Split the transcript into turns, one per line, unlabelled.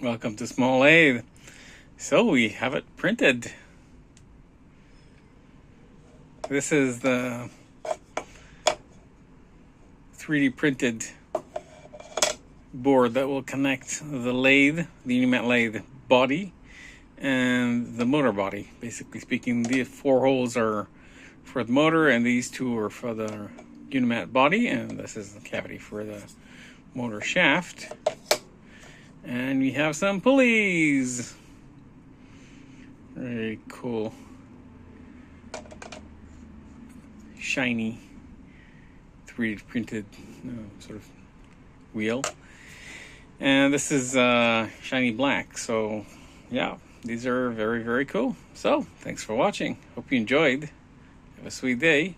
Welcome to Small Lathe. So we have it printed. This is the 3D printed board that will connect the lathe, the Unimat lathe body, and the motor body. Basically speaking, the 4 holes are for the motor and these 2 are for the Unimat body, and this is the cavity for the motor shaft. And we have some pulleys. Very cool. Shiny 3D printed sort of wheel. And this is shiny black. So yeah, these are very, very cool. So thanks for watching. Hope you enjoyed. Have a sweet day.